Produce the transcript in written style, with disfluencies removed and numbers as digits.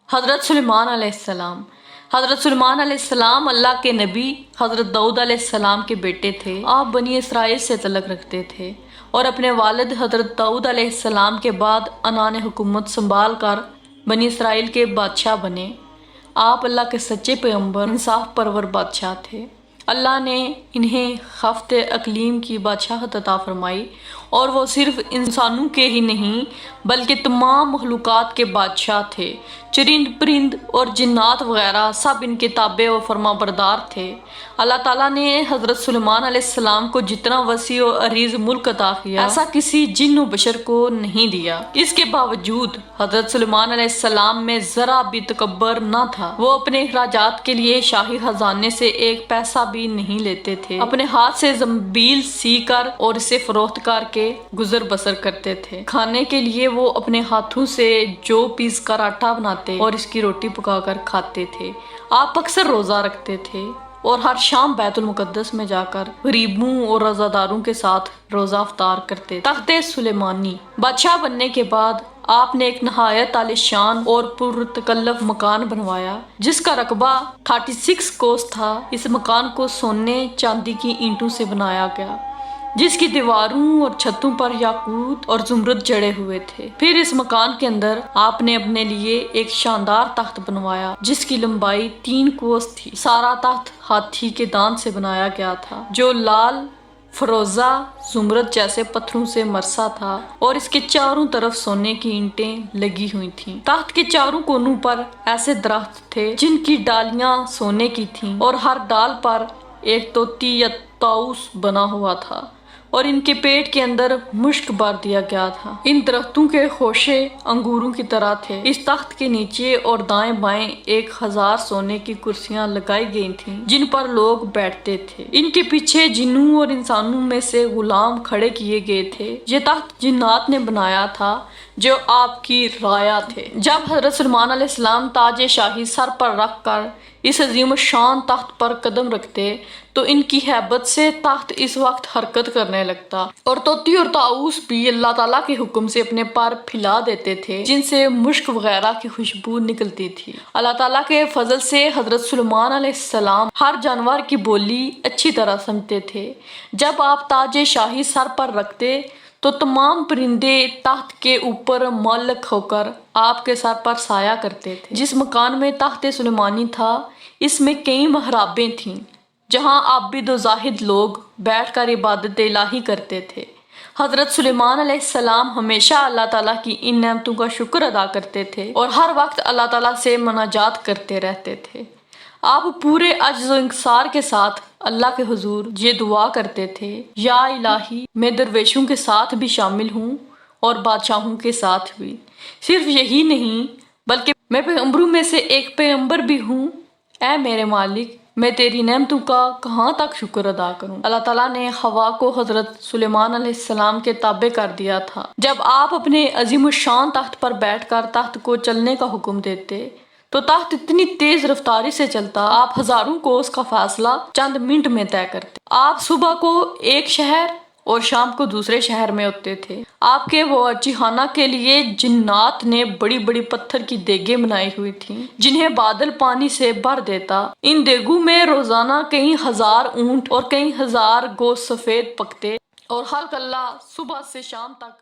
حضرت سلیمان علیہ السلام۔ حضرت سلیمان علیہ السلام اللہ کے نبی حضرت داؤد علیہ السلام کے بیٹے تھے۔ آپ بنی اسرائیل سے تعلق رکھتے تھے اور اپنے والد حضرت داؤد علیہ السلام کے بعد عنان حکومت سنبھال کر بنی اسرائیل کے بادشاہ بنے۔ آپ اللہ کے سچے پیغمبر، انصاف پرور بادشاہ تھے۔ اللہ نے انہیں خفت اقلیم کی بادشاہت عطا فرمائی اور وہ صرف انسانوں کے ہی نہیں بلکہ تمام مخلوقات کے بادشاہ تھے۔ چرند پرند اور جنات وغیرہ سب ان کے تابع و فرما بردار تھے۔ اللہ تعالیٰ نے حضرت سلیمان علیہ السلام کو جتنا وسیع و عریض ملک عطا کیا ایسا کسی جن و بشر کو نہیں دیا۔ اس کے باوجود حضرت سلیمان علیہ السلام میں ذرا بھی تکبر نہ تھا۔ وہ اپنے اخراجات کے لیے شاہی خزانے سے ایک پیسہ بھی نہیں لیتے تھے۔ اپنے ہاتھ سے زنبیل سی کر اور اسے فروخت کر کے گزر بسر کرتے تھے۔ کھانے کے لیے وہ اپنے ہاتھوں سے جو پیس کر آٹا بناتے اور اس کی روٹی پکا کر کھاتے تھے۔ آپ اکثر روزہ رکھتے تھے اور ہر شام بیت المقدس میں جا کر غریبوں اور روزہ داروں کے ساتھ روزہ افطار کرتے۔ تخت سلیمانی۔ بادشاہ بننے کے بعد آپ نے ایک نہایت عالی شان اور پرتکلف مکان بنوایا جس کا رقبہ 36 کوس تھا۔ اس مکان کو سونے چاندی کی اینٹوں سے بنایا گیا جس کی دیواروں اور چھتوں پر یاقوت اور زمرد جڑے ہوئے تھے۔ پھر اس مکان کے اندر آپ نے اپنے لیے ایک شاندار تخت بنوایا جس کی لمبائی 3 کوس تھی۔ سارا تخت ہاتھی کے دانت سے بنایا گیا تھا جو لال، فروزہ، زمرد جیسے پتھروں سے مرصع تھا اور اس کے چاروں طرف سونے کی اینٹیں لگی ہوئی تھیں۔ تخت کے چاروں کونوں پر ایسے درخت تھے جن کی ڈالیاں سونے کی تھیں اور ہر ڈال پر ایک طوطی یا طاؤس بنا ہوا تھا اور ان کے پیٹ کے اندر مشک بھر دیا گیا تھا۔ ان درختوں کے خوشے انگوروں کی طرح تھے۔ اس تخت کے نیچے اور دائیں بائیں 1000 سونے کی کرسیاں لگائی گئی تھیں جن پر لوگ بیٹھتے تھے۔ ان کے پیچھے جنوں اور انسانوں میں سے غلام کھڑے کیے گئے تھے۔ یہ تخت جنات نے بنایا تھا جو آپ کی رعایا تھے۔ جب حضرت سلیمان علیہ السلام تاج شاہی سر پر رکھ کر اس عظیم الشان تخت پر قدم رکھتے تو ان کی ہیبت سے تخت اس وقت حرکت کرنے لگتا اور طوطی اور طاؤس بھی اللہ تعالیٰ کے حکم سے اپنے پر پھیلا دیتے تھے جن سے مشک وغیرہ کی خوشبو نکلتی تھی۔ اللہ تعالیٰ کے فضل سے حضرت سلیمان علیہ السلام ہر جانور کی بولی اچھی طرح سمجھتے تھے۔ جب آپ تاج شاہی سر پر رکھتے تو تمام پرندے تخت کے اوپر معلق ہو کر آپ کے سر پر سایہ کرتے تھے۔ جس مکان میں تخت سلیمانی تھا اس میں کئی محرابیں تھیں جہاں عابد و زاہد لوگ بیٹھ کر عبادت الہی کرتے تھے۔ حضرت سلیمان علیہ السلام ہمیشہ اللہ تعالیٰ کی ان نعمتوں کا شکر ادا کرتے تھے اور ہر وقت اللہ تعالیٰ سے مناجات کرتے رہتے تھے۔ آپ پورے عجز و انکسار کے ساتھ اللہ کے حضور یہ دعا کرتے تھے، یا الہی میں درویشوں کے ساتھ بھی شامل ہوں اور بادشاہوں کے ساتھ بھی۔ صرف یہی نہیں بلکہ میں پیغمبروں میں سے ایک پیغمبر بھی ہوں۔ اے میرے مالک، میں تیری نعمتوں کا کہاں تک شکر ادا کروں۔ اللہ تعالیٰ نے ہوا کو حضرت سلیمان علیہ السلام کے تابع کر دیا تھا۔ جب آپ اپنے عظیم الشان تخت پر بیٹھ کر تخت کو چلنے کا حکم دیتے تو تخت اتنی تیز رفتاری سے چلتا آپ ہزاروں کوس کا فاصلہ چند منٹ میں طے کرتے۔ آپ صبح کو ایک شہر اور شام کو دوسرے شہر میں ہوتے تھے۔ آپ کے باورچی خانہ کے لیے جنات نے بڑی بڑی پتھر کی دیگیں بنائی ہوئی تھیں جنہیں بادل پانی سے بھر دیتا۔ ان دیگوں میں روزانہ کئی ہزار اونٹ اور کئی ہزار گوشت سفید پکتے اور خلق اللہ صبح سے شام تک